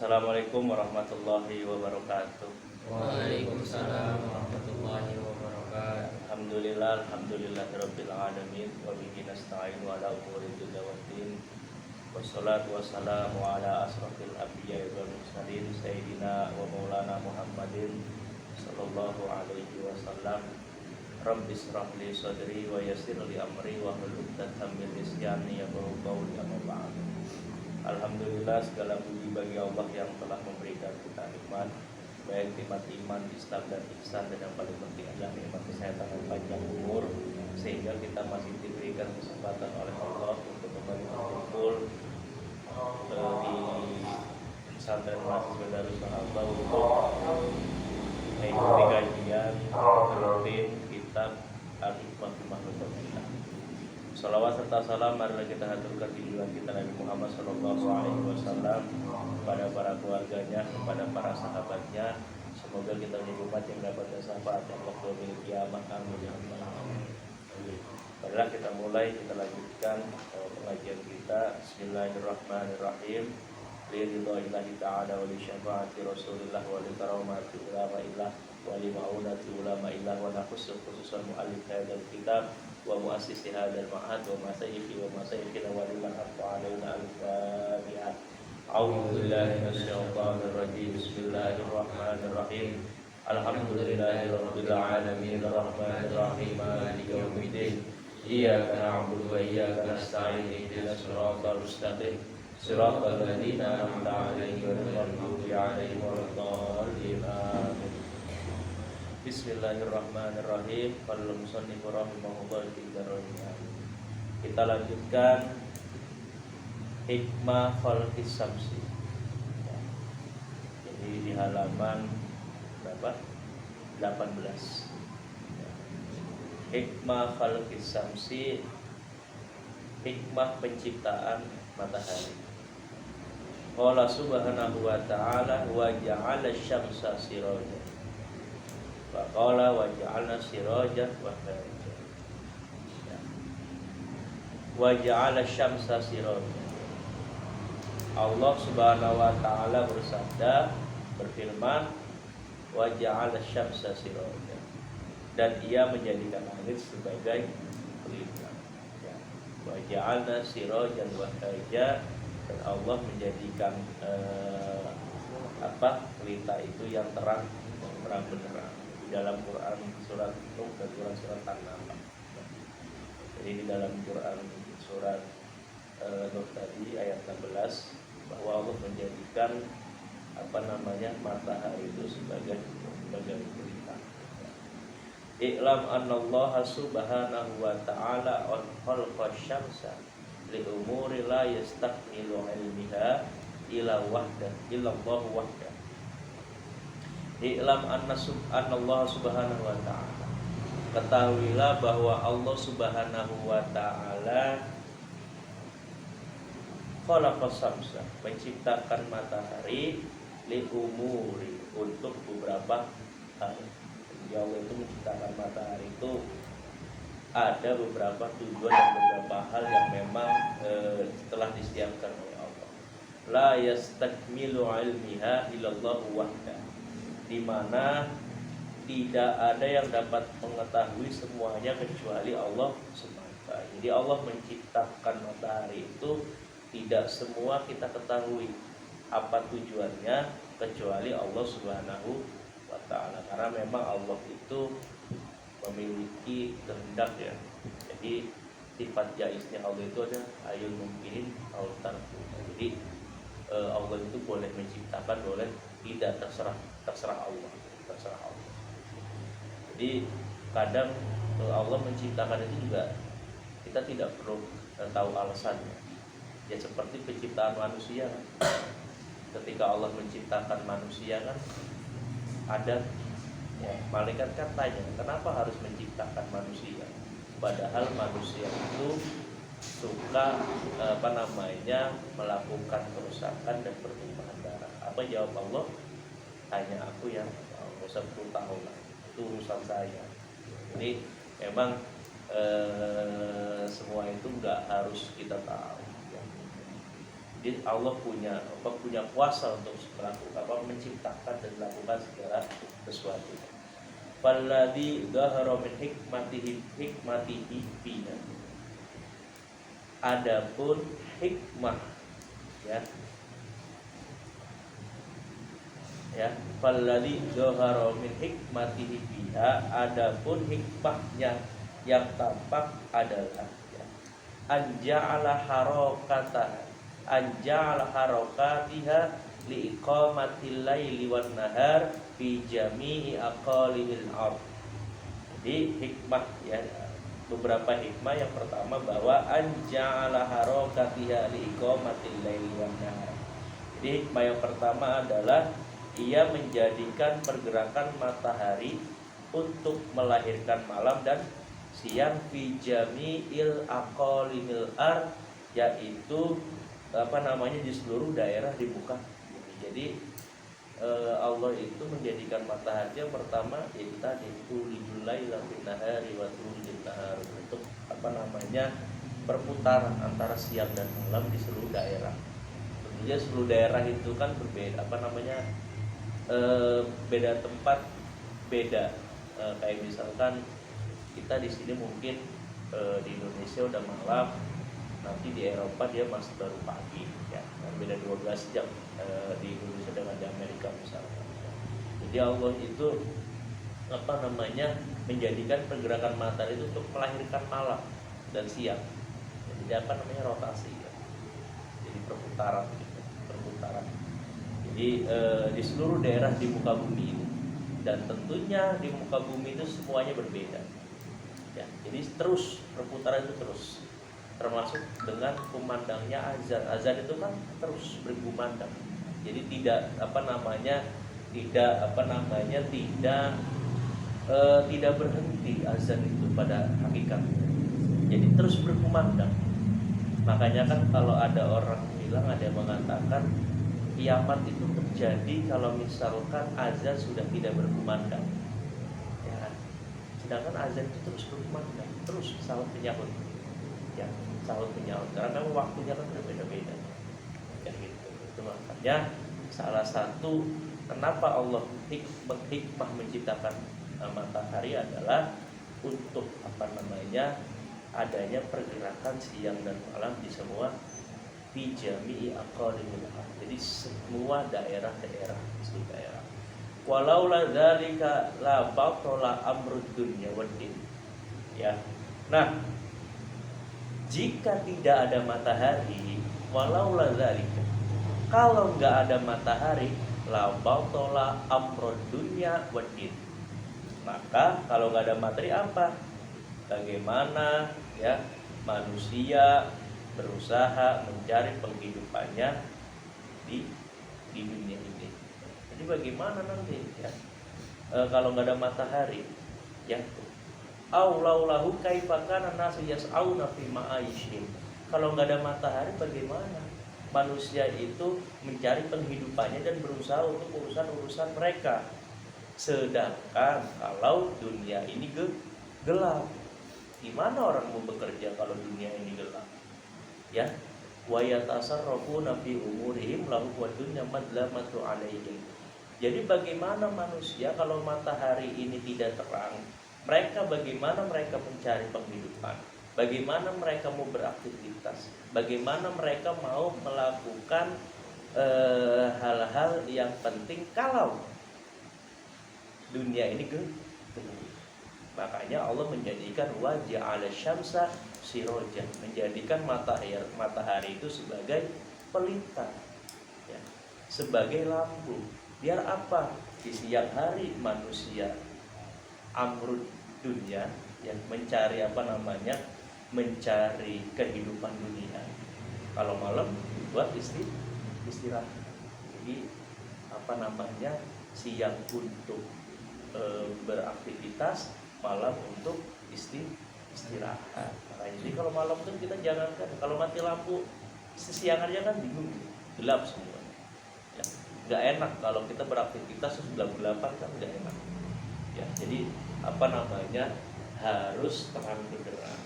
Assalamualaikum warahmatullahi wabarakatuh. Waalaikumsalam warahmatullahi wabarakatuh. Alhamdulillahirabbil alamin wa bihi nasta'in wa ala umuri dunya waddin. Wassalatu wassalamu ala asrofil anbiya'i wal mursalin sayyidina wa maulana Muhammadin sallallahu alaihi wasallam. Rabbi israh li sadri wa yassir li amri wa hlul 'uqdatam min lisani yafqahu qawli, amma ba'd. Alhamdulillah, segala puji bagi Allah yang telah memberikan kita nikmat, baik nikmat iman, Islam dan ihsan, dan yang paling penting adalah nikmat kesehatan dan panjang umur, sehingga kita masih diberikan kesempatan oleh Allah untuk kembali berkumpul di pesantren mahasiswa Darus Sahabat untuk mengikuti kajian rutin kitab Al-Hikmah fi Makhlukil Ilah. Salawat serta salam marilah kita haturkan junjungan kita Nabi Muhammad sallallahu alaihi wasallam kepada para keluarganya, kepada para sahabatnya. Semoga kita menjadi umat yang dapat syafaat Allah di kiamat. Amin ya rabbal alamin. Baiklah, kita mulai, kita lanjutkan pengajian kita. Bismillahirrahmanirrahim. Lillahi ta'ala wa li syafaati Rasulillah wa li karamati ulama illah wa li ma'unati ulama illah wa nakhusus khususan mu'allif hadzal kitab wa muassisi hadzal ma'had wa masyayikhi wa masyayikhina wa liman hatta alaina al-Fatiha. A'udzu billahi minasyaitonir rajim. Bismillahirrahmanirrahim. Alhamdulillahirabbil alamin arrahmanir rahim maliki yaumiddin. Iyyaka na'budu wa iyyaka nasta'in ihdinas siratal mustaqim siratal ladzina an'amta 'alaihim ghairil maghdubi 'alaihim waladdallin. Amin. Bismillahirrahmanirrahim. Qala musannif rahimahullah ta'ala. Kita lanjutkan hikmah khalqis samsi. Jadi di halaman berapa? 18. Hikmah khalqis samsi, hikmah penciptaan matahari. Qala subhanahu wa ta'ala wa ja'ala syamsa sirajan. Wa qala wa ja'alna sirajan wa sirajan. Wa ja'ala syamsa sirajan. Allah subhanahu wa ta'ala bersabda, berfirman, wa ja'ala syamsa sirajan, dan ia menjadikan langit sebagai pelita. Wa ja'alna sirajan wa sirajan, dan Allah menjadikan pelita itu yang terang benderang. Di dalam Quran surat Nuh dan surat An-Naml. Jadi di dalam Quran surat Nuh tadi ayat 16 bahwa Allah menjadikan matahari itu sebagai pelita. I'lam annallaha subhanahu wa ta'ala khalaqa syamsa li umuri la yastakmilu ilmiha illa Allah wahda. I'lam annallaha subhanahu wa ta'ala, ketahuilah bahwa Allah subhanahu wa ta'ala khalaqa syamsa, menciptakan matahari li umuri, untuk beberapa hal. Jadi Allah itu menciptakan matahari itu ada beberapa tujuan dan beberapa hal yang memang telah disiapkan oleh Allah. La yastakmilu ilmiha illallah wahda, di mana tidak ada yang dapat mengetahui semuanya kecuali Allah semata. Jadi Allah menciptakan matahari itu tidak semua kita ketahui apa tujuannya kecuali Allah subhanahu wa ta'ala, karena memang Allah itu memiliki kehendak ya. Jadi sifat jaiznya Allah itu ada ayul mungkinin au tarku. Jadi Allah itu boleh menciptakan, boleh tidak, terserah Allah. Jadi kadang Allah menciptakan itu juga kita tidak perlu tahu alasannya. Ya seperti penciptaan manusia kan. Ketika Allah menciptakan manusia kan ada malaikat kan tanya, kenapa harus menciptakan manusia? Padahal manusia itu suka melakukan kerusakan dan pertumpahan darah. Apa jawab Allah? Tanya aku yang 10 tahun lah, itu urusan saya. Ini memang semua itu nggak harus kita tahu. Jadi Allah punya kuasa untuk melakukan menciptakan dan melakukan segala sesuatu. Falladzi dhahara min hikmatihi fina. Adapun hikmah ya falladzi dhahara min hikmatihi fiha, adapun hikmahnya yang tampak adalah anja'ala harakatiha liiqamatil laili wan nahar fi jami'i aqalimil ard. Jadi hikmah ya, beberapa hikmah. Yang pertama bahwa anja'ala harakatiha liiqamatil laili wan nahar. Jadi hikmah yang pertama adalah ia menjadikan pergerakan matahari untuk melahirkan malam dan siang fi jami'il aqalimil ard, yaitu di seluruh daerah di muka bumi. Jadi Allah itu menjadikan matahari yang pertama itu tadi tulijul laila fin nahari wa tulijul nahar, untuk perputaran antara siang dan malam di seluruh daerah. Tentunya seluruh daerah itu kan berbeda beda tempat, beda kayak misalkan kita di sini mungkin di Indonesia udah malam, nanti di Eropa dia masih baru pagi ya, beda 12 jam di Indonesia dengan di Amerika misalkan. Jadi Allah itu menjadikan pergerakan matahari itu untuk melahirkan malam dan siang. Jadi rotasi ya. Jadi perputaran. Jadi di seluruh daerah di muka bumi ini, dan tentunya di muka bumi itu semuanya berbeda ya. Jadi terus perputaran itu terus, termasuk dengan kumandangnya azan itu kan terus berkumandang. Jadi tidak tidak berhenti azan itu pada hakikatnya. Jadi terus berkumandang. Makanya kan kalau ada orang bilang, ada yang mengatakan kiamat itu terjadi kalau misalkan azan sudah tidak berkumandang ya. Sedangkan azan itu terus berkumandang, terus salat menyahut ya, salat menyahut, karena waktunya kan berbeda-beda ya gitu. Itu makanya salah satu kenapa Allah hikmah menciptakan matahari adalah untuk adanya pergerakan siang dan malam di semua fi jami'i aqalimil ard. Jadi semua daerah-daerah. Walau la dzalika la batala amrud dunya waddin ya. Nah, jika tidak ada matahari, walau la dzalika, kalau enggak ada matahari, la batala amrud dunya waddin. Maka kalau enggak ada matahari apa? Bagaimana ya manusia berusaha mencari penghidupannya di dunia ini. Jadi bagaimana nanti ya kalau nggak ada matahari ya? Aulaulahu kaifa kana nasu yas'auna fi ma'aishim. Kalau nggak ada matahari bagaimana manusia itu mencari penghidupannya dan berusaha untuk urusan mereka. Sedangkan kalau dunia ini gelap, gimana orang mau bekerja kalau dunia ini gelap? Ya, wa yatasarrafuna fi umurihim lahu wa dunya madlamatu alaihim. Jadi bagaimana manusia kalau matahari ini tidak terang? Bagaimana mereka mencari penghidupan? Bagaimana mereka mau beraktivitas? Bagaimana mereka mau melakukan hal-hal yang penting kalau dunia ini gelap? Makanya Allah menjadikan wajah ala syamsa sirojan, menjadikan matahari itu sebagai pelita ya, sebagai lampu. Biar apa? Di siang hari manusia amrud dunia yang mencari mencari kehidupan dunia. Kalau malam buat istirahat. Jadi siang untuk beraktivitas, malam untuk istirahat. Jadi kalau malam tuh kita jangankan, kalau mati lampu siang aja kan bingung, gelap semua ya. Nggak enak kalau kita beraktivitas terus gelap-gelapan kan nggak enak ya. Jadi harus terang benderang.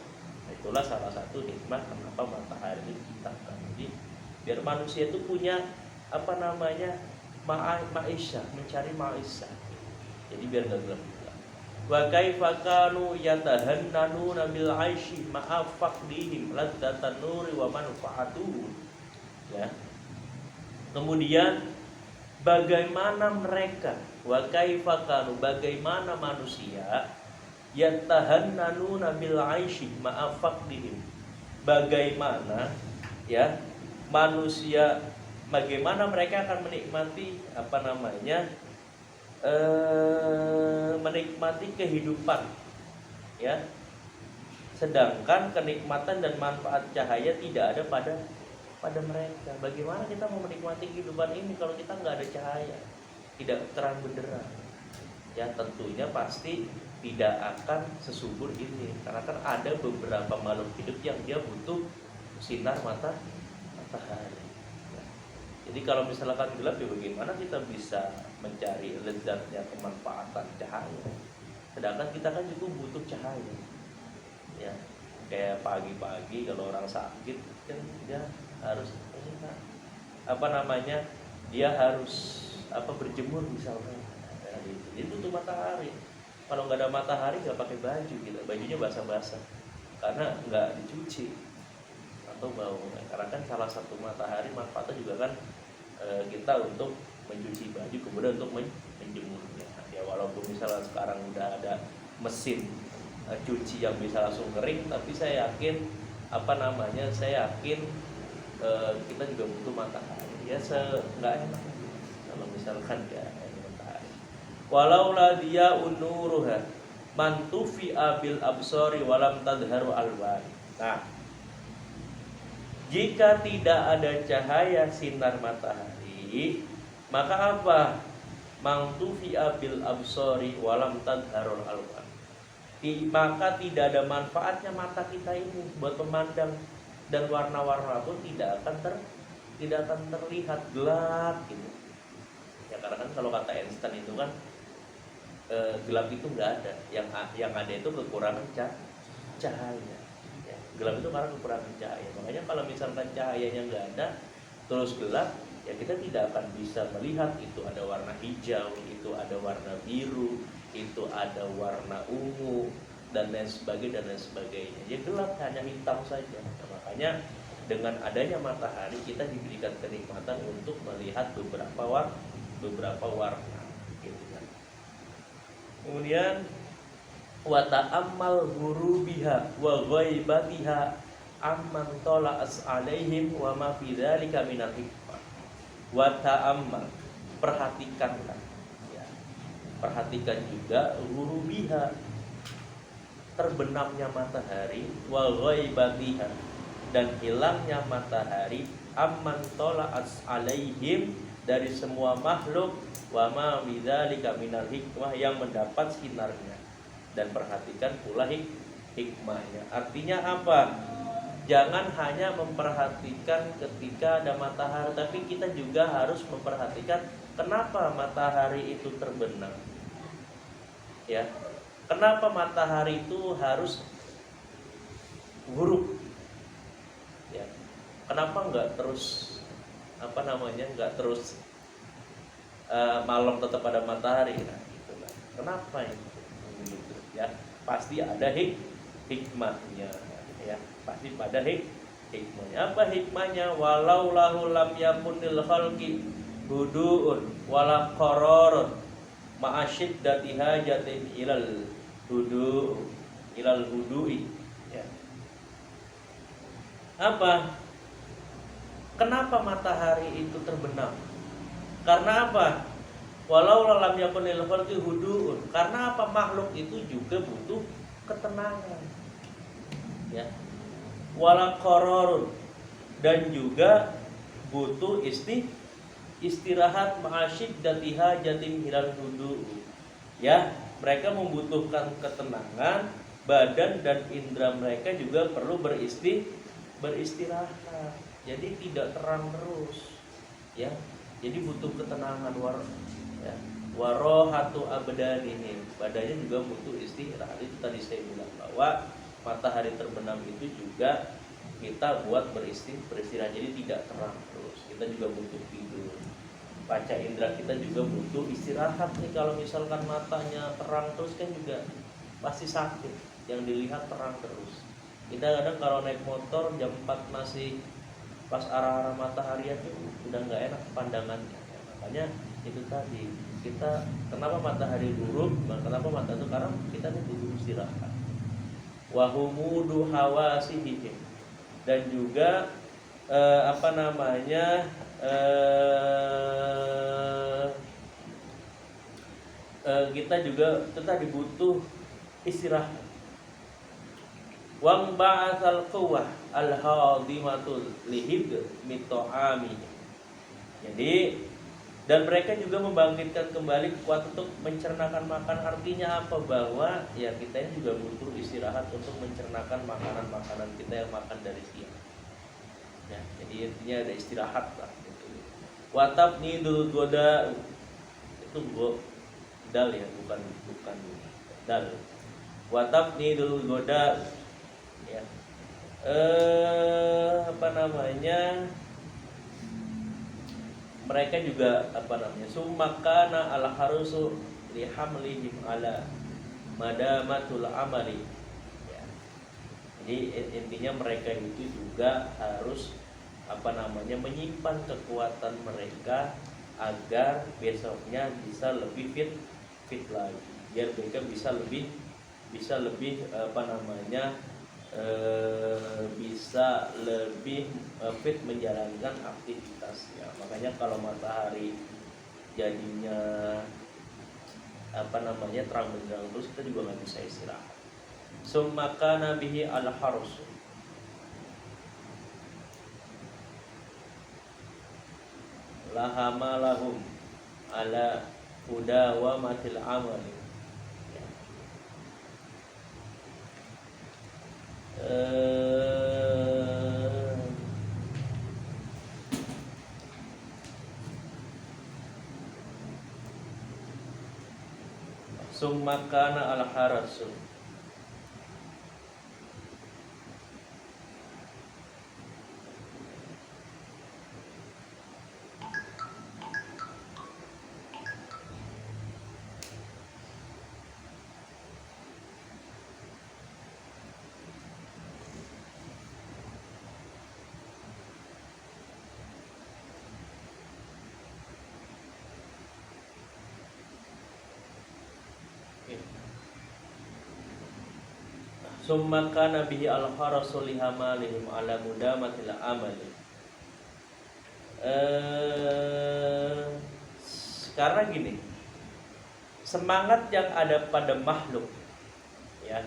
Itulah salah satu hikmah kenapa matahari diciptakan. Jadi biar manusia itu punya ma'isyah, mencari ma'isyah. Jadi biar nggak gelap. Wa kaifa kanu yatahannanuna bil 'aishi ma'a faqdihim ladzatan nuri wa manfaatuhu. Ya. Kemudian bagaimana mereka, wa kaifa kanu, bagaimana manusia yatahannanuna bil 'aishi ma'a faqdihim. Bagaimana ya manusia, bagaimana mereka akan menikmati menikmati kehidupan, ya, sedangkan kenikmatan dan manfaat cahaya tidak ada pada mereka. Bagaimana kita mau menikmati kehidupan ini kalau kita nggak ada cahaya, tidak terang benderang? Ya tentunya pasti tidak akan sesubur ini, karena kan ada beberapa makhluk hidup yang dia butuh sinar matahari. Jadi kalau misalkan gelap, ya bagaimana kita bisa mencari lezatnya kemanfaatan cahaya? Sedangkan kita kan juga butuh cahaya. Ya, kayak pagi-pagi kalau orang sakit kan dia harus dia harus berjemur misalnya. Nah, itu tuh matahari. Kalau nggak ada matahari nggak pakai baju gitu, bajunya basah-basah karena nggak dicuci atau bau. Karena kan salah satu matahari manfaatnya juga kan kita untuk mencuci baju, kemudian untuk menjemurnya. Ya walaupun misalnya sekarang udah ada mesin cuci yang bisa langsung kering, tapi saya yakin kita juga butuh matahari. Ya nggak enak kalau misalkan ya matahari. Walaula dia unuruha mantufi abil absori walam tadharu alwan. Nah, jika tidak ada cahaya sinar matahari, maka apa? Mantufi abil absori walam tadharul alwan. Maka tidak ada manfaatnya mata kita ini buat memandang, dan warna-warna pun tidak akan terlihat, gelap gitu. Ya karena kan kalau kata Einstein itu kan gelap itu nggak ada, yang ada itu kekurangan cahaya. Gelap itu karena kekurangan cahaya. Makanya kalau misalkan cahayanya nggak ada, terus gelap, ya kita tidak akan bisa melihat itu ada warna hijau, itu ada warna biru, itu ada warna ungu, dan lain sebagainya. Ya gelap, hanya hitam saja. Nah, makanya dengan adanya matahari kita diberikan kenikmatan untuk melihat beberapa warna. Gitu kan. Kemudian wa ta'ammal ghurubiha wa ghaibatiha amman tala'as 'alaihim wa ma fi dzalika minal hikmah. Wa ta'ammal, perhatikanlah ya. Perhatikan juga ghurubiha, terbenamnya matahari, wa ghaibatiha, dan hilangnya matahari, amman tala'as 'alaihim, dari semua makhluk, wa ma fi dzalika minal hikmah, yang mendapat sinarnya. Dan perhatikan pula hikmahnya. Artinya apa? Jangan hanya memperhatikan ketika ada matahari, tapi kita juga harus memperhatikan kenapa matahari itu terbenam. Ya, kenapa matahari itu harus buruk? Ya, kenapa nggak terus malam tetap ada matahari? Nah, gitu lah. Kenapa itu? Ya, pasti ada hikmahnya ya, pasti pada hikmahnya. Apa hikmahnya? Walau lahu lam yakunil khalqi hudu'un wala qararun ma'asyiddati hajatin ilal hudu'i ya. Apa? Kenapa matahari itu terbenam? Karena apa? Walau lam yakunil khalqi hudu'un, karena apa? Makhluk itu juga butuh ketenangan. Ya. Wala qararun, dan juga butuh istirahat ma'asyiddati hajatin hilal hudu'u. Ya, mereka membutuhkan ketenangan, badan dan indera mereka juga perlu beristirahat. Jadi tidak terang terus. Ya. Jadi butuh ketenangan, ya, warohatu abdanihim, badannya juga butuh istirahat. Itu tadi saya bilang bahwa matahari terbenam itu juga kita buat beristirahat, jadi tidak terang terus. Kita juga butuh tidur. Panca indera kita juga butuh istirahat nih. Kalau misalkan matanya terang terus kan juga pasti sakit. Yang dilihat terang terus. Kita kadang kalau naik motor jam 4 masih pas arah-arah matahari aja udah nggak enak pandangannya. Makanya itu tadi, kita kenapa matahari buruk, kenapa mata itu, karena kita nih butuh istirahat. Wahumudu hawasihim, dan juga kita juga tadi butuh istirahat. Wang ba'atsal quwwah al-hadimatul lihib mito'ami. Jadi, dan mereka juga membangkitkan kembali kekuatan untuk mencernakan makan. Artinya apa? Bahwa ya kita juga butuh istirahat untuk mencernakan makanan-makanan kita yang makan dari siang. Ya, jadi intinya ada istirahat lah. Watab ni dul goda, itu dal ya, bukan dal. Watab ni dul goda, ya. Mereka juga sumakana al harusu lihamlihim ala madamatul amali, ya. Jadi intinya mereka itu juga harus menyimpan kekuatan mereka agar besoknya bisa lebih fit lagi, biar mereka bisa lebih bisa lebih fit menjalankan aktivitasnya. Makanya kalau matahari jadinya terang benderang terus, kita juga nggak bisa istirahat. Sumaka nabihi al harus, lahama lahum ala huda wa matil amali. Summakana al harasu, summa kana bihi al harasu lihamalihim ala mudamatil amali. Karena gini, semangat yang ada pada makhluk, ya,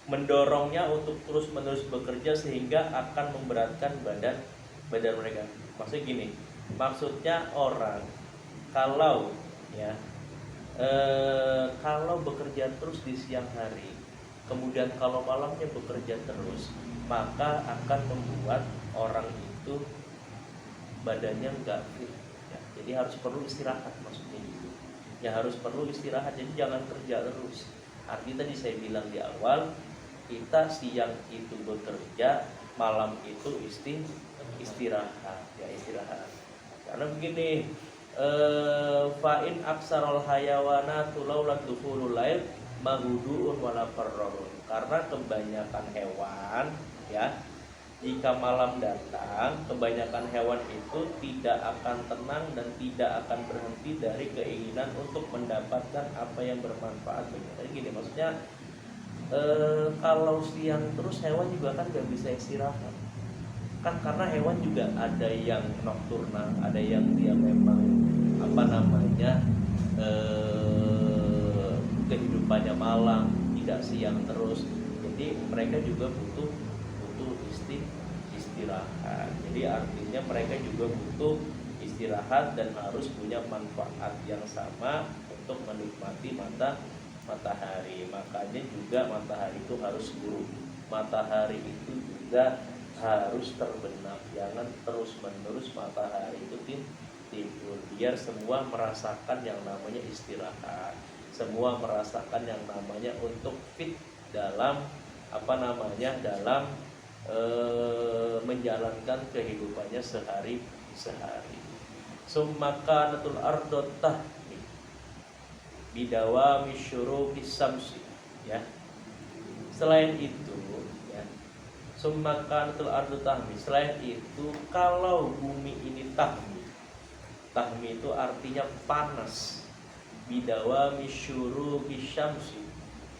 mendorongnya untuk terus-menerus bekerja sehingga akan memberatkan badan mereka. Maksudnya gini, maksudnya orang kalau bekerja terus di siang hari, kemudian kalau malamnya bekerja terus, maka akan membuat orang itu badannya enggak fit, ya. Jadi harus perlu istirahat, maksudnya gitu. Ya harus perlu istirahat, jadi jangan kerja terus. Artinya tadi saya bilang di awal, kita siang itu bekerja, malam itu istirahat, ya istirahat. Karena begini, fa'in aksarul hayawanatu laulat dukhulul lail mahudu'un wala farrarun. Karena kebanyakan hewan, ya, jika malam datang, kebanyakan hewan itu tidak akan tenang dan tidak akan berhenti dari keinginan untuk mendapatkan apa yang bermanfaat. Jadi gini, maksudnya kalau siang terus hewan juga kan gak bisa istirahat kan, karena hewan juga ada yang nokturnal, ada yang dia memang kehidupannya malam, tidak siang terus. Jadi mereka juga butuh istirahat. Jadi artinya mereka juga butuh istirahat dan harus punya manfaat yang sama untuk menikmati matahari. Makanya juga matahari itu harus buruk. Matahari itu juga harus terbenam. Jangan terus-menerus matahari itu timbul. Biar semua merasakan yang namanya istirahat. Semua merasakan yang namanya untuk fit dalam dalam menjalankan kehidupannya sehari. Summa kanatul ardu tahmi bidawami syuruqis samsi, ya. Selain itu, ya, summa kanatul ardu tahmi, selain itu kalau bumi ini tahmi itu artinya panas, bidawami syuruqis syamsi,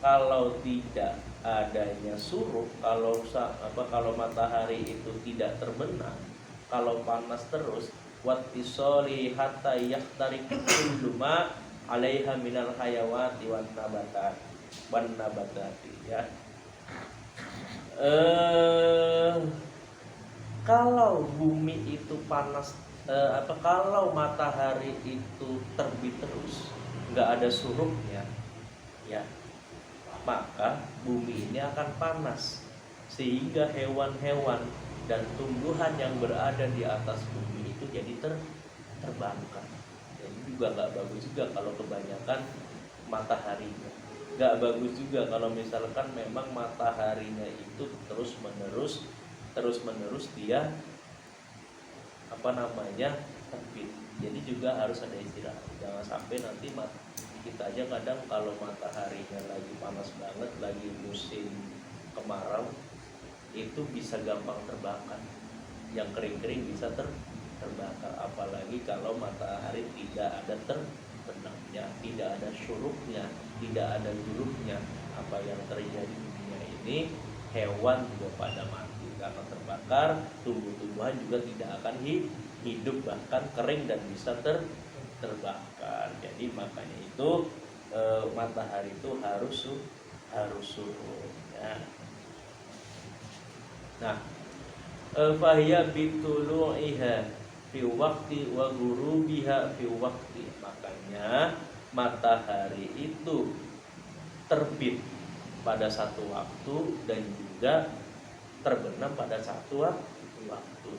kalau tidak adanya suruh, kalau matahari itu tidak terbenam, kalau panas terus, wattisoli hatta yahtariq kullu ma 'alaiha minal hayawati wan nabatati, ya. Kalau bumi itu panas, kalau matahari itu terbit terus, nggak ada suruhnya, ya, maka bumi ini akan panas sehingga hewan-hewan dan tumbuhan yang berada di atas bumi itu jadi terbakar. Jadi juga nggak bagus juga kalau kebanyakan mataharinya. Nggak bagus juga kalau misalkan memang mataharinya itu terus menerus dia terbit. Jadi juga harus ada istirahat. Jangan sampai nanti kita aja kadang kalau mataharinya lagi panas banget, lagi musim kemarau, itu bisa gampang terbakar. Yang kering-kering bisa terbakar. Apalagi kalau matahari tidak ada terbenamnya, tidak ada syuruknya, tidak ada juruknya. Apa yang terjadi di dunia ini, hewan juga pada mati karena terbakar, tumbuh-tumbuhan juga tidak akan hidup, bahkan kering dan bisa terbakar. Jadi makanya itu matahari itu harus surut, ya. Nah, fahiya bitulu'iha fi waqti wa ghurubiha fi waqti. Makanya matahari itu terbit pada satu waktu dan juga terbenam pada satu waktu.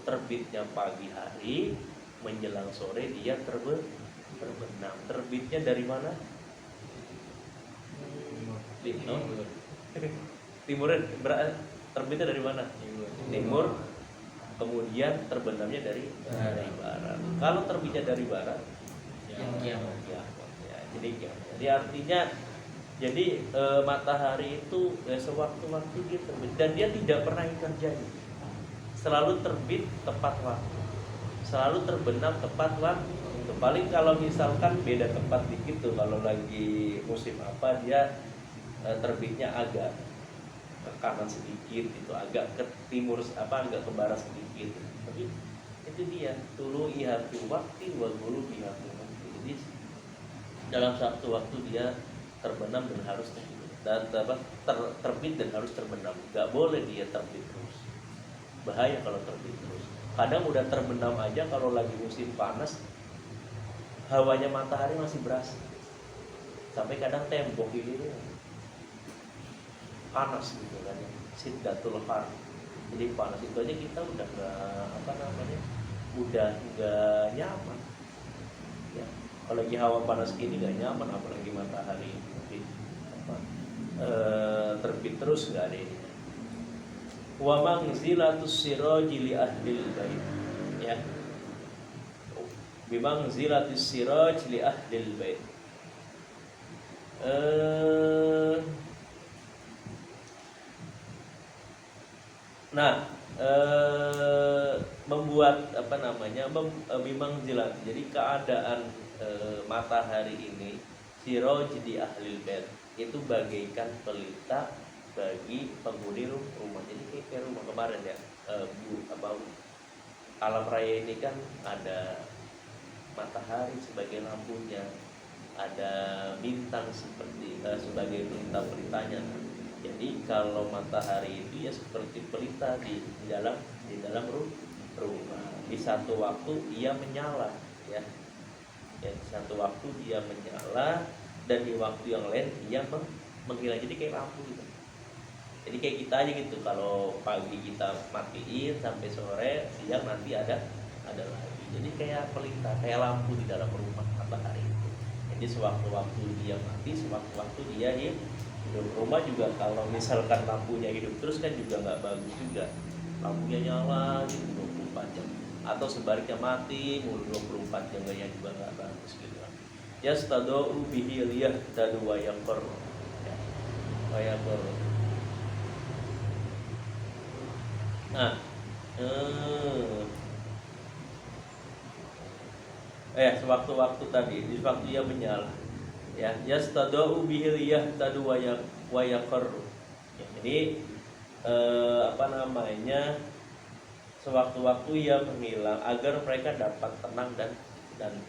Terbitnya pagi hari, menjelang sore dia terbenam. Terbitnya dari mana? Timur. Terbitnya dari mana? Timur. Kemudian terbenamnya dari barat. Kalau terbitnya dari barat, ya, jadi artinya, matahari itu sewaktu-waktu dia terbit dan dia tidak pernah terjadi. Selalu terbit tepat waktu, selalu terbenam tepat waktu. Paling kalau misalkan beda tempat dikit tuh, kalau lagi musim apa dia terbitnya agak ke kanan sedikit, itu agak ke timur agak ke barat sedikit. Tapi itu dia tulu ihati waktu wa gulu ihati waktu. Jadi dalam satu waktu dia terbenam dan harus terbit dan harus terbenam. Gak boleh dia terbit terus. Bahaya kalau terbit terus. Kadang udah terbenam aja kalau lagi musim panas, hawanya matahari masih berasa. Sampai kadang tembok ini panas gitu kan, siddatul har. Jadi panas itu aja kita udah nggak nyaman. Ya, kalau lagi hawa panas gini nggak nyaman, apalagi matahari terbit terus nggak ada ini. Wa manzilatus siraji li ahlil bait, ya. Bimangzilatis siraj li ahlil bait. Membuat bimangzilat. Jadi keadaan matahari ini siraj di ahlil bait itu bagaikan pelita bagi penghuni rumah. Jadi kayak rumah kemarin ya, alam raya ini kan ada matahari sebagai lampunya, ada bintang sebagai pelita-pelitanya. Jadi kalau matahari itu ya seperti pelita di dalam rumah. Di satu waktu ia menyala, ya. Di satu waktu dia menyala dan di waktu yang lain ia menghilang. Jadi kayak lampu gitu. Jadi kayak kita aja gitu, kalau pagi kita matiin sampai sore, siang nanti ada lagi. Jadi kayak pelita, kayak lampu di dalam rumah matahari itu. Jadi sewaktu-waktu dia mati, sewaktu-waktu dia hidup. Rumah juga kalau misalkan lampunya hidup terus kan juga nggak bagus juga. lampunya nyala gitu 24 jam, atau sebaliknya mati mulu 24 jam, gaya juga nggak bagus gitu kan. Yastadau bihi liyahtadu wa yaqr, ya, wa yaqr. Nah, sewaktu-waktu tadi, di waktu ia menyala, ya, yastadau bihi liyahtadu wa yaqr. Ya, jadi sewaktu-waktu ia menghilang agar mereka dapat tenang dan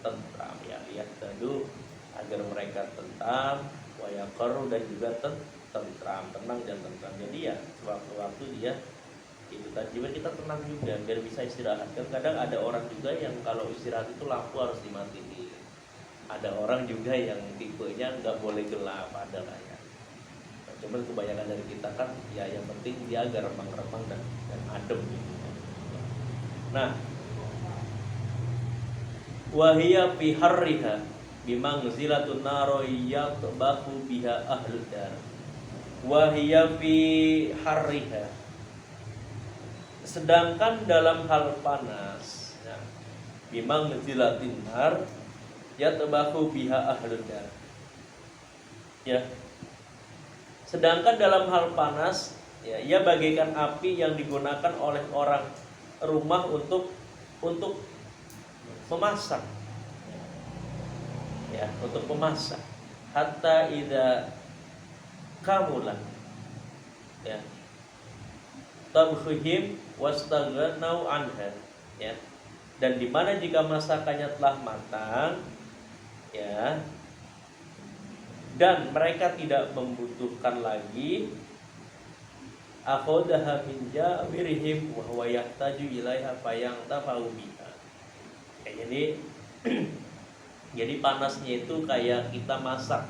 tentram, ya, lihat tadu agar mereka tentram, wayaqaru dan juga tentram, tenang dan tentram. Jadi ya sewaktu-waktu dia itu tadi kita tenang juga biar bisa istirahat. Kan kadang ada orang juga yang kalau istirahat itu lampu harus dimatiin. Ada orang juga yang tipenya nggak boleh gelap, ada lah ya. Nah, cuman kebanyakan dari kita kan ya yang penting dia agak remang-remang dan adem gitu. Nah, wahia fi harriha bimangzilatun naro yatbahu biha ahlud dar. Wahia fi harriha, sedangkan dalam hal panas, ya, bimangzilatin nar yatbahu biha ahlud dar. Ya. Sedangkan dalam hal panas, ya, ia bagaikan api yang digunakan oleh orang rumah untuk memasak, ya, untuk memasak. Hatta idza kamulan, ya, tabkhuhim wastaghnau anha, ya, dan di mana jika masakannya telah matang, ya, dan mereka tidak membutuhkan lagi, akhodaha min jawirihim wa huwa yahtaju ilaiha fayantafa'u biha. Jadi panasnya itu kayak kita masak,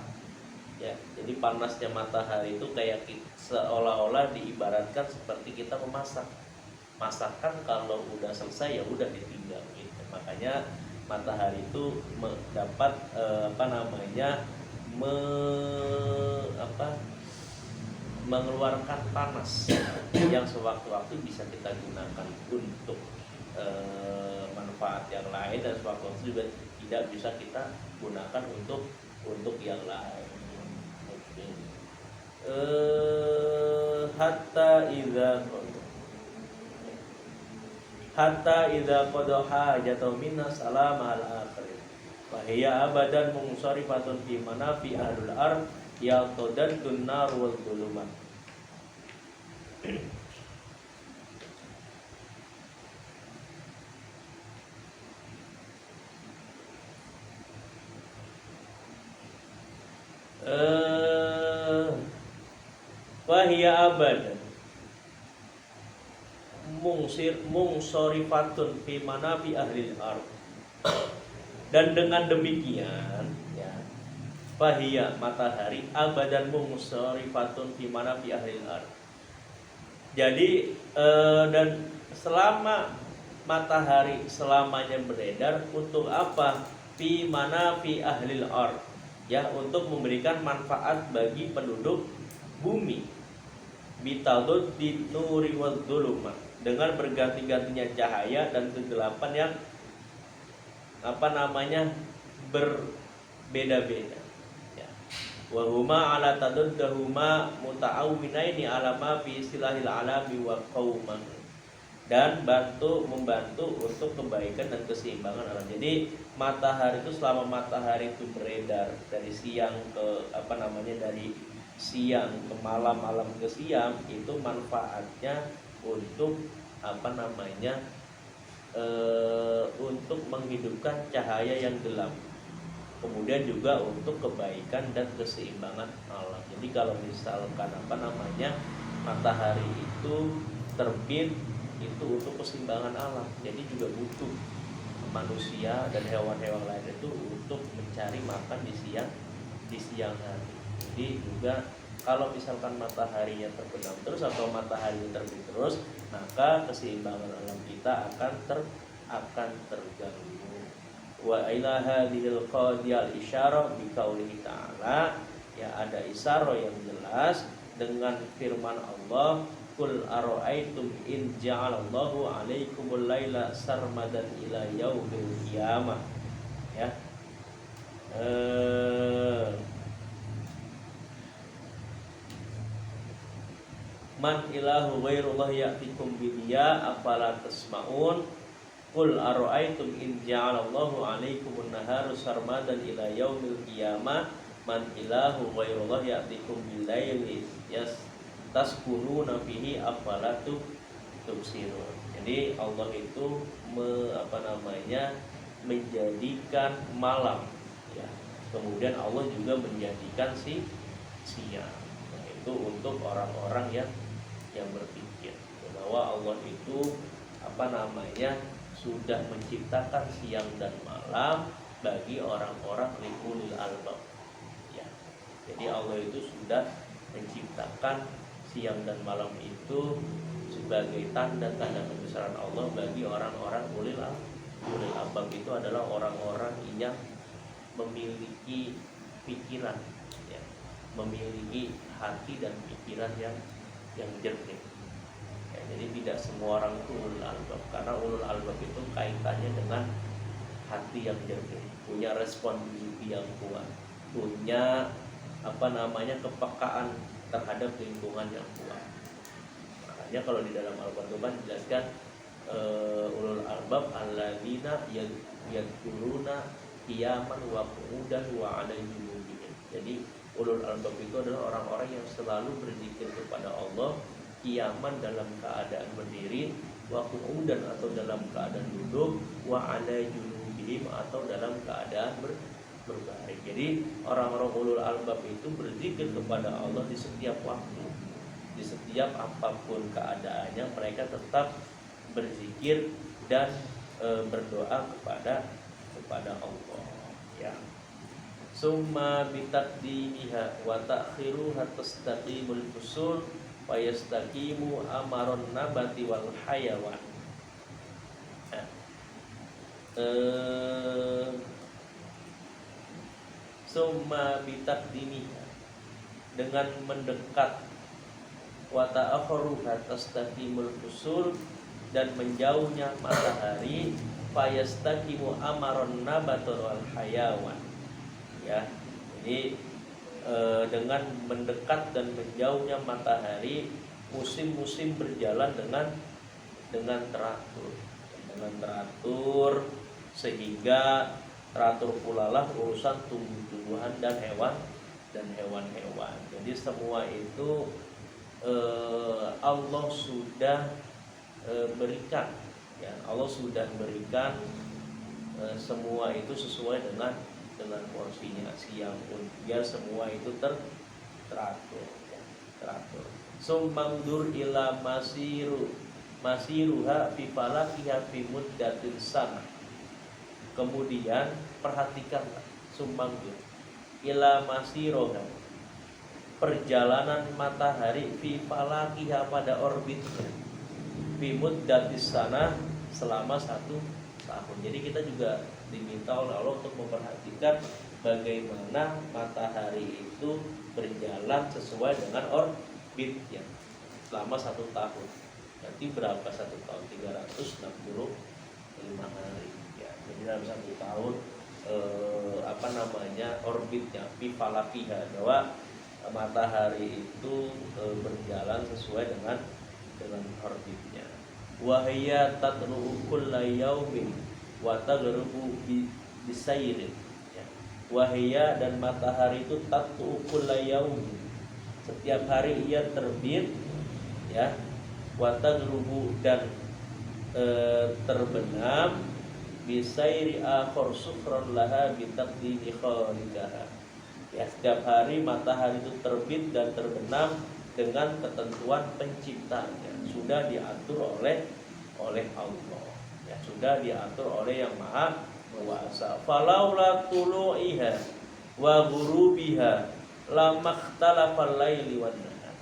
ya. Jadi panasnya matahari itu kayak seolah-olah diibaratkan seperti kita memasak. Masakan kalau udah selesai ya udah ditinggal gitu. Makanya matahari itu mendapat mengeluarkan panas yang sewaktu-waktu bisa kita gunakan untuk manfaat yang lain, dan sewaktu-waktu juga tidak bisa kita gunakan untuk yang lain. Hatta idza qada hajatu minna salama al akhir fa hiya abadan munsarifatun fi manafi ahlul ard ya tadadun nar wal dhulumat. Wahia abadan munsarifatun fi manafi ahlil ard. Dan dengan demikian, ya, fahiyya matahari abadan munsarifatun fi manafi ahlil ard. Jadi dan selama matahari selamanya beredar, untuk apa? Fi manafi ahlil ard, ya, untuk memberikan manfaat bagi penduduk bumi. Bitadud di nuri wal dhulumat, dengan berganti-gantinya cahaya dan kegelapan yang berbeda-beda, ya. Wa huma ala taduddahuma muta'awwinaini ala ma fi istilahil alami wa qauman, dan membantu untuk kebaikan dan keseimbangan alam. Jadi matahari itu, selama matahari itu beredar dari siang ke dari siang ke malam, malam ke siang, itu manfaatnya untuk untuk menghidupkan cahaya yang gelap, kemudian juga untuk kebaikan dan keseimbangan alam. Jadi kalau misalkan matahari itu terbit, itu untuk keseimbangan alam, jadi juga butuh manusia dan hewan-hewan lain itu untuk mencari makan di siang hari. Jadi juga kalau misalkan mataharinya terbenam terus atau mataharinya terbit terus, maka keseimbangan alam kita akan terganggu. Wa ila hadhil qadiyal isyarah bi qaulihi ta'ala, ya, ada isyarah yang jelas dengan firman Allah, Qul ara'aitum in ja'alallahu 'alaikumul laila sarmadan ila yaumil qiyamah. Ya. Man ilahu ghairullah ya'tikum bidiya afala tasma'un. Qul ara'aitum in ja'alallahu 'alaikumun naharu sarmadan ila yaumil qiyamah man ilahu ghairullah ya'tikum bilaili taskununa fihi afala tubsirun. Jadi Allah itu menjadikan malam, ya. Kemudian Allah juga menjadikan siang. Nah, itu untuk orang-orang yang berpikir bahwa Allah itu sudah menciptakan siang dan malam bagi orang-orang ulul albab. Ya. Jadi Allah itu sudah menciptakan siang dan malam itu sebagai tanda-tanda kebesaran Allah bagi orang-orang ulul albab. Itu adalah orang-orang yang memiliki pikiran, ya, memiliki hati dan pikiran yang jernih. Ya, jadi tidak semua orang itu ulul albab, karena ulul albab itu kaitannya dengan hati yang jernih, punya responsibility yang kuat, punya kepekaan terhadap lingkungan yang kuat. Makanya kalau di dalam Al-Qur'an dijelaskan ulul albab alladzina yadhkuruna qiyaman wa qu'udan wa 'ala junubihim. Jadi ulul albab itu adalah orang-orang yang selalu berzikir kepada Allah, qiyaman dalam keadaan berdiri, wa qu'udan atau dalam keadaan duduk, wa 'ala junubihim atau dalam keadaan berbaring. Jadi orang-orang ulul albab itu berzikir kepada Allah di setiap waktu, di setiap apapun keadaannya mereka tetap berzikir dan berdoa kepada Allah, ya. Summa bitaqdimiha wa ta'khiruha tastaqimul fusul wa yastaqimu amaron nabati wal hayawan. Summa bitaqdimiha, dengan mendekat, wa ta'khiruha tastaqimul fusul, dan menjauhnya matahari, fayastaqimu amaron nabatul wal hayawan. Ya, jadi dengan mendekat dan menjauhnya matahari, musim-musim berjalan dengan teratur, sehingga teratur pula lah urusan tumbuh-tumbuhan dan hewan-hewan. Jadi semua itu Allah sudah berikan, ya. Allah sudah berikan semua itu sesuai dengan porsinya. Siang pun biar semua itu teratur, ya, teratur. Summangdur ila masiruha fi falakiha fi muddatin sana. Kemudian perhatikanlah, summangdur ila masiroha, perjalanan matahari, fi falakiha pada orbitnya, fi muddatis sana, selama 1 tahun. Jadi kita juga diminta oleh Allah untuk memperhatikan bagaimana matahari itu berjalan sesuai dengan orbitnya selama 1 tahun. Nanti berapa 1 tahun? 365 hari, ya. Jadi dalam 1 tahun orbitnya fi falakiha, bahwa matahari itu berjalan sesuai dengan orbitnya. Wahya tatlu'u kulla yaumin wa taghrubu bisairin, ya. Wahya, dan matahari itu tatlu'u kulla yaumin, setiap hari ia terbit, ya. Wa taghrubu, dan terbenam, bisairi akhir sukran laha bitaqdimi khaliqaha, ya. Setiap hari matahari itu terbit dan terbenam dengan ketentuan penciptanya, sudah diatur oleh Allah, ya, sudah diatur oleh Yang Maha Kuasa. Falaula tulu'iha wa ghurubiha lamaktalafal laili wan nahar.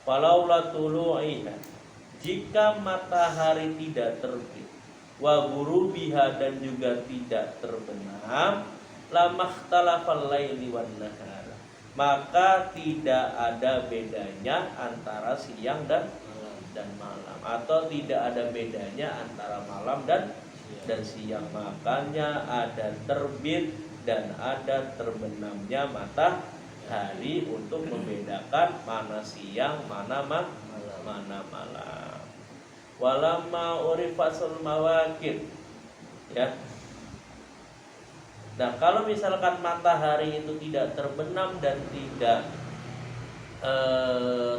Falaula tulu'iha, jika matahari tidak terbit, wa ghurubiha, dan juga tidak terbenam, lamaktalafal laili wan nahar, maka tidak ada bedanya antara siang dan dan malam, atau tidak ada bedanya antara malam dan siang. Makanya ada terbit dan ada terbenamnya matahari untuk membedakan mana siang, mana malam. Walamma urifasul mawaqit, ya. Nah, kalau misalkan matahari itu tidak terbenam dan tidak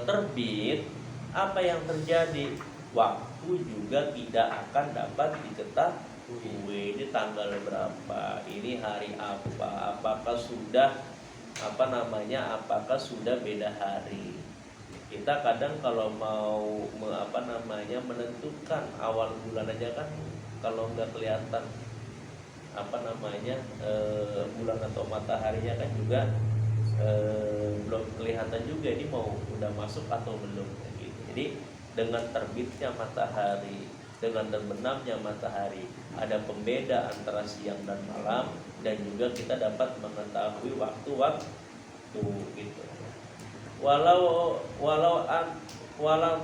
terbit, apa yang terjadi? Waktu juga tidak akan dapat diketahui. Ini tanggal berapa? Ini hari apa? Apakah sudah apakah sudah beda hari? Kita kadang kalau mau menentukan awal bulan aja kan, kalau nggak kelihatan bulan atau mataharinya kan juga belum kelihatan juga ini mau udah masuk atau belum gitu. Jadi dengan terbitnya matahari, dengan terbenamnya matahari, ada pembeda antara siang dan malam, dan juga kita dapat mengetahui waktu gitu. Walau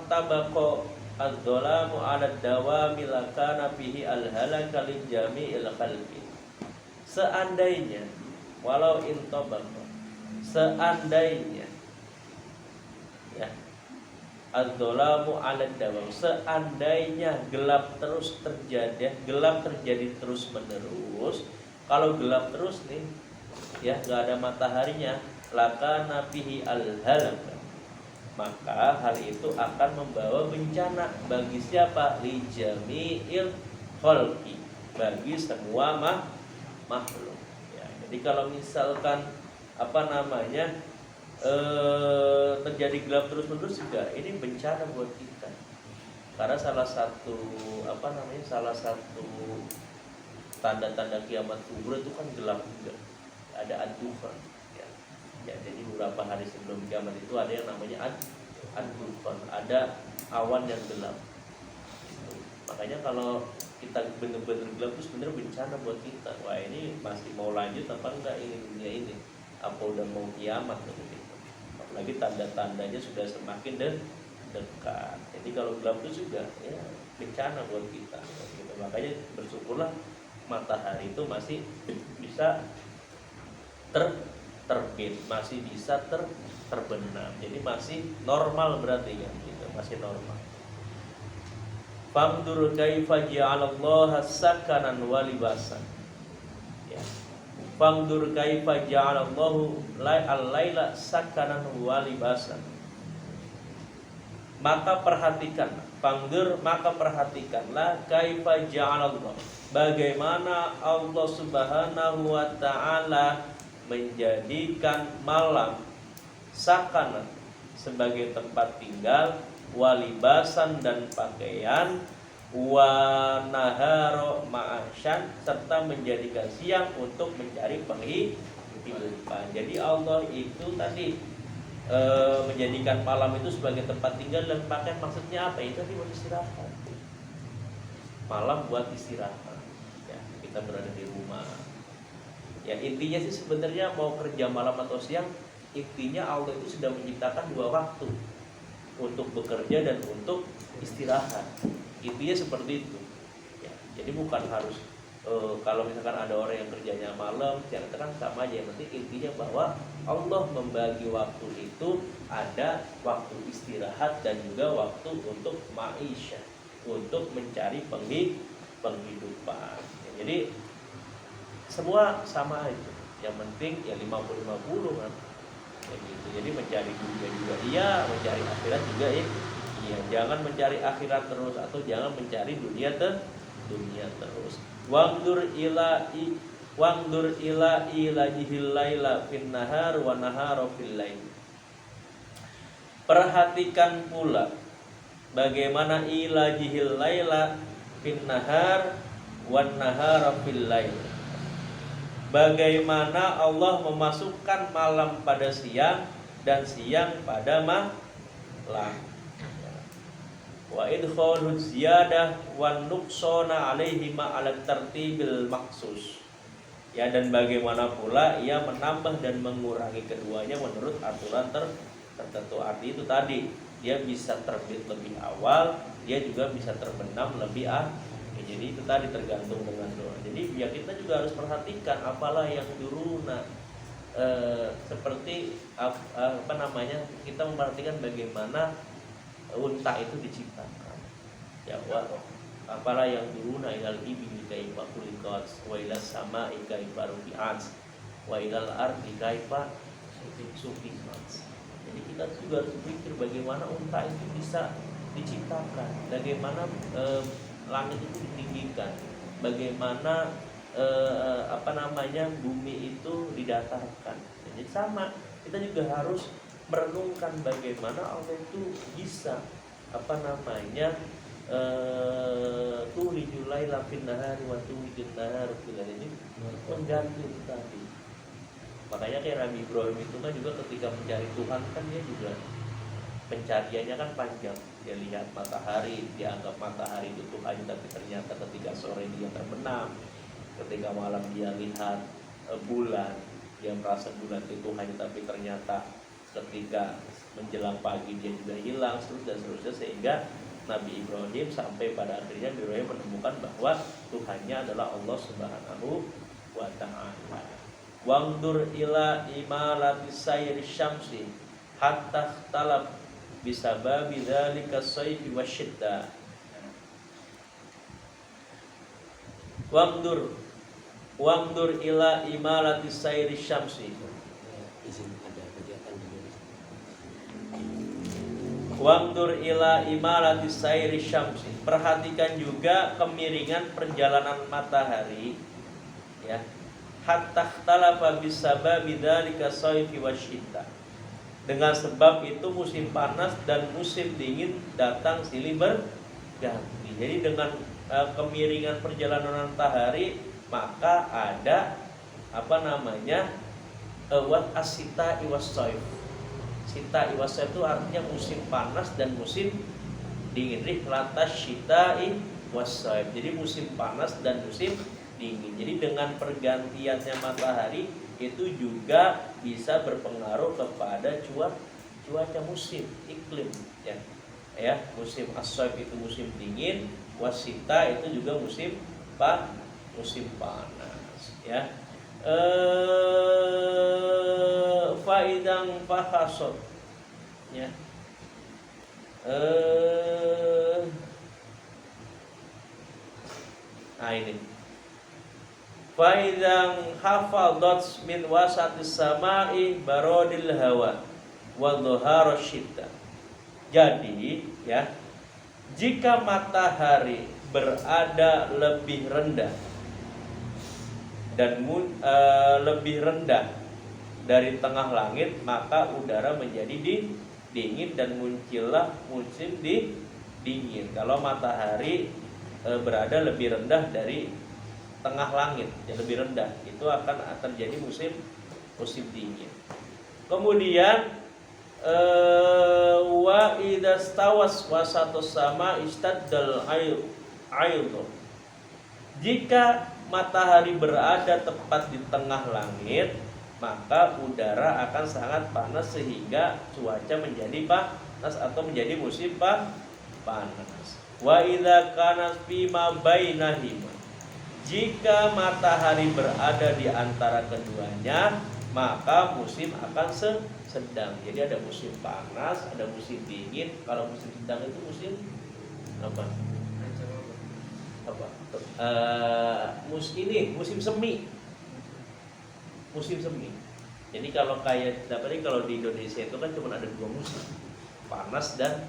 tabaqo az-zalamu 'ala ad-dawami lakana fihi al-halaka li jami'il khalqi. Seandainya seandainya ya az-zalamu 'ala ad-dawam, seandainya gelap terjadi terus menerus. Kalau gelap terus nih, ya nggak ada mataharinya, lakana fihi al-halak, maka hal itu akan membawa bencana bagi siapa? Li jami'il khalqi, bagi semua makhluk. Ya, jadi kalau misalkan terjadi gelap terus-menerus juga ini bencana buat kita. Karena salah satu tanda-tanda kiamat kubra itu kan gelap juga. Ada ad-dufan. Ya, jadi beberapa hari sebelum kiamat itu ada yang namanya ad-dufan, ada awan yang gelap. Makanya kalau kita benar-benar gelap itu sebenarnya bencana buat kita. Wah, ini masih mau lanjut apa enggak ini dunia ini? Apa udah mau kiamat gitu. Apalagi tanda-tandanya sudah semakin dekat. Jadi kalau gelap itu juga ya bencana buat kita. Gitu. Makanya bersyukurlah matahari itu masih bisa terbit, masih bisa terbenam. Jadi masih normal berarti kan, gitu. Masih normal. Famdur kaifa ja'alallaha sakanan wa libasan. Ya. Famdur kaifa ja'alallahu al-laila sakanan wa libasan. Maka perhatikanlah kaifa ja'alallah, bagaimana Allah Subhanahu wa taala menjadikan malam sakanan sebagai tempat tinggal, walibasan dan pakaian, wa naharo ma'asyan, serta menjadikan siang untuk mencari penghidupan. Jadi Allah itu tadi menjadikan malam itu sebagai tempat tinggal dan pakaian, maksudnya apa? Itu tadi buat istirahat. Malam buat istirahat. Ya, kita berada di rumah. Ya, intinya sih sebenarnya mau kerja malam atau siang, intinya Allah itu sudah menciptakan dua waktu untuk bekerja dan untuk istirahat. Intinya seperti itu. Ya, jadi bukan harus kalau misalkan ada orang yang kerjanya malam, siang, kan sama aja. Yang penting intinya bahwa Allah membagi waktu itu, ada waktu istirahat dan juga waktu untuk ma'isyah, untuk mencari penghidupan. Ya, jadi semua sama aja. Yang penting ya 50-50 kan. Ya gitu. Jadi mencari dunia juga iya, mencari akhirat juga iya. Jangan mencari akhirat terus atau jangan mencari dunia terus. Wangdur ila ilajihil laila fin nahar wa nahara fil lail. Perhatikan pula bagaimana ilajihil laila fin nahar wa nahara fil lail. Bagaimana Allah memasukkan malam pada siang dan siang pada malam. Wa idkhalul ziyadah wan nuqsana alaihi ma ala tartibil maksus. Ya, dan bagaimana pula ia menambah dan mengurangi keduanya menurut aturan tertentu. Arti itu tadi dia bisa terbit lebih awal, dia juga bisa terbenam lebih jadi itu tadi tergantung dengan doa. Jadi ya kita juga harus perhatikan apalah yang duruna, seperti apa namanya, kita memperhatikan bagaimana unta itu diciptakan. Ya wa apalah yang duruna ilal ibni kaifa khuliqat wa ilas sama'i kaifa rufi'at wa ilal ardi kaifa sufihat. Jadi kita juga harus berpikir bagaimana unta itu bisa diciptakan, bagaimana langit itu ditinggikan, bagaimana apa namanya bumi itu didatarkan. Jadi sama, kita juga harus merenungkan bagaimana Allah itu bisa apa namanya tulijul laila fin nahari wa tulijul nahara fil laili, ini mengganti itu tadi. Makanya kayak Nabi Ibrahim itu kan juga ketika mencari Tuhan kan dia juga pencariannya kan panjang. Dia lihat matahari, dia anggap matahari itu Tuhan, tapi ternyata ketika sore dia terbenam. Ketika malam dia lihat bulan, dia merasa bulan itu Tuhan, tapi ternyata ketika menjelang pagi dia juga hilang, dan seterusnya, sehingga Nabi Ibrahim sampai pada akhirnya Ibrahim menemukan bahwa Tuhannya adalah Allah Subhanahu wa ta'ala. Wangdur ila imalati sayri syamsi hatta talab bisababi dzalika sayfi wasyidda. Wangdur ila imalati sayri syamsi. Wangdur ila imalati sayri syamsi. Perhatikan juga kemiringan perjalanan matahari, ya. Hatta ikhtalafa bisababi dzalika sayfi wasyidda. Dengan sebab itu musim panas dan musim dingin datang silih berganti. Jadi dengan kemiringan perjalanan matahari, maka ada apa namanya wat asita iwasoif. Sita iwasoif itu artinya musim panas dan musim dingin. Rihlatas syita iwasoif. Jadi musim panas dan musim dingin. Jadi dengan pergantiannya matahari itu juga bisa berpengaruh kepada cuaca musim, iklim, ya. Ya, musim as-saif itu musim dingin, wasita itu juga musim panas, ya. Faidang fahasot, ya. Nah ini. Faidang hafadat min wasatis sama'i barodil hawa wa dhuhara syiddah. Jadi, ya, jika matahari berada lebih rendah dan lebih rendah dari tengah langit, maka udara menjadi dingin dan muncullah musim dingin. Kalau matahari berada lebih rendah dari tengah langit, yang lebih rendah, itu akan terjadi musim dingin. Kemudian wa idastawas wasatus sama istaddal aidh. Jika matahari berada tepat di tengah langit, maka udara akan sangat panas sehingga cuaca menjadi panas atau menjadi musim panas. Wa idza kana fi ma bainahima. Jika matahari berada di antara keduanya, maka musim akan sedang. Jadi ada musim panas, ada musim dingin. Kalau musim sedang itu musim apa? Musim semi. Musim semi. Jadi kalau kalau di Indonesia itu kan cuma ada 2 musim, panas dan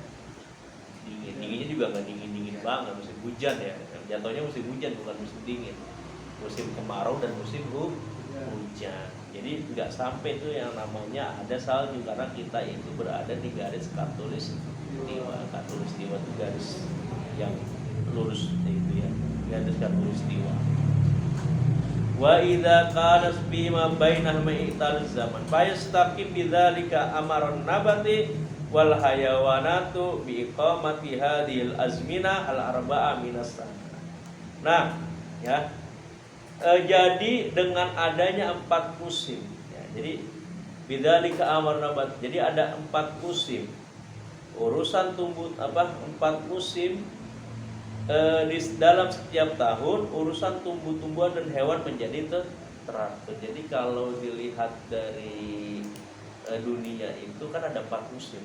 dingin. Dinginnya juga nggak dingin banget, musim hujan ya. Jatuhnya musim hujan bukan musim dingin. Musim kemarau dan musim hujan. Jadi nggak sampai itu yang namanya ada salju, karena kita itu berada di garis khatulistiwa. Khatulistiwa itu garis yang lurus itu ya, garis khatulistiwa. Wa idza kana bima bainahuma ital zaman fa yastaqim bidzalika amaron nabati wal hayawanatu bi iqamati hadhil azmina al arba'a minas sana. Nah, ya. Jadi dengan adanya 4 musim, ya, jadi bidzalika amar nabat. Jadi ada 4 musim. urusan empat musim di dalam setiap tahun urusan tumbuh-tumbuhan dan hewan menjadi teratur. Jadi kalau dilihat dari dunia itu kan ada 4 musim.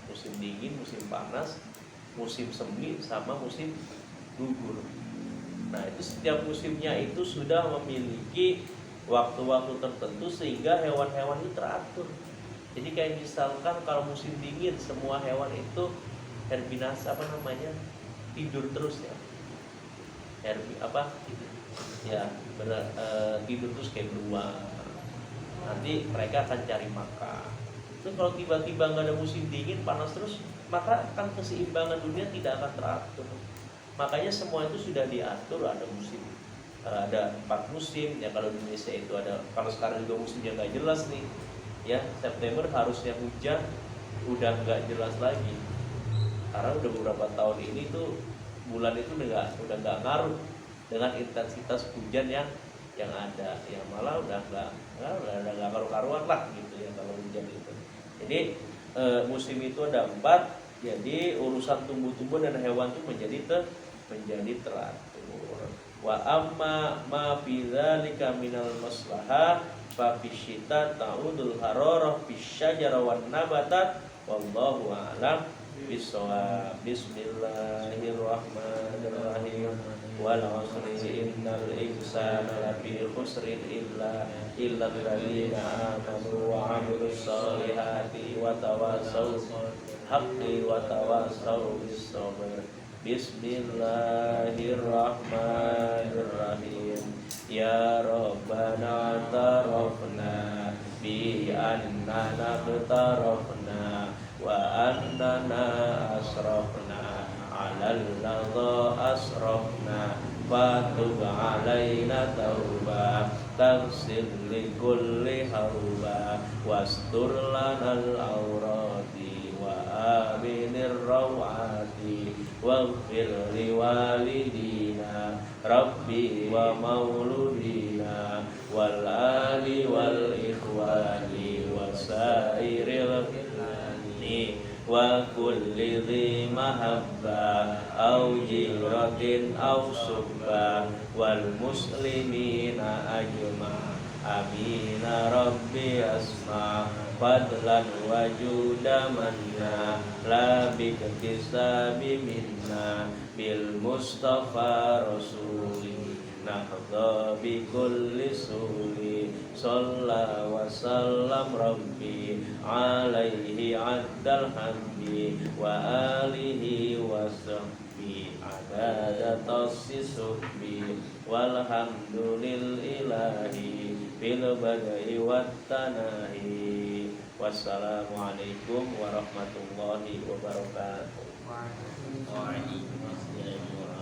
Musim dingin, musim panas, musim semi, sama musim gugur. Nah, itu setiap musimnya itu sudah memiliki waktu-waktu tertentu sehingga hewan-hewan itu teratur. Jadi kayak misalkan kalau musim dingin semua hewan itu herbinasa tidur terus ya. Tidur terus kayak beruang. Nanti mereka akan cari makan. Itu kalau tiba-tiba nggak ada musim dingin panas terus, maka akan keseimbangan dunia tidak akan teratur. Makanya semua itu sudah diatur, ada musim, ada 4 musim ya. Kalau di Indonesia itu ada, kalau sekarang juga musimnya nggak jelas nih ya. September harusnya hujan, udah nggak jelas lagi karena udah beberapa tahun ini tuh bulan itu udah nggak ngaruh dengan intensitas hujan yang ada, yang malah udah nggak karu-karuan lah gitu ya kalau hujan itu. Jadi musim itu ada 4, jadi urusan tumbuh-tumbuhan dan hewan itu menjadi teratur. Wa amma ma fi dzalika minal maslahah fa fi syita ta'udul hararah fi syajara wan nabatat wallahu a'lam bissawab. Bismillahirrahmanirrahim. Wal 'asri innal insana lafi khusrin illa alladziina aamanu wa 'amilus shalihati wa tawassaw haqqi wa tawassaw bis sabr. Bismillahirrahmanirrahim. Ya Rabbana tarafna bi annana tarafna wa annana asrafna alal ladha asrafna fatub alaina tauba taghsil li kulli hauba wastur lanal aurati wa aminir rawati waghfir li walidina rabbi wa mauludina wal ali wal ikhwani wasairil ilani wa kulli dhi mahabba au jiratin au subba wal muslimina ajma. Amina rabbi asma fadlan wa judamanna la biktisabi minna bil mustafa rasuli nahdha bi kulli suli shalla wa sallam rabbi alaihi addal hamdi wa alihi wa sahbi adada tasisubi walhamdulillahi bil badai wat tanahi. Wassalamualaikum warahmatullahi wabarakatuh. Waalaikumsalam.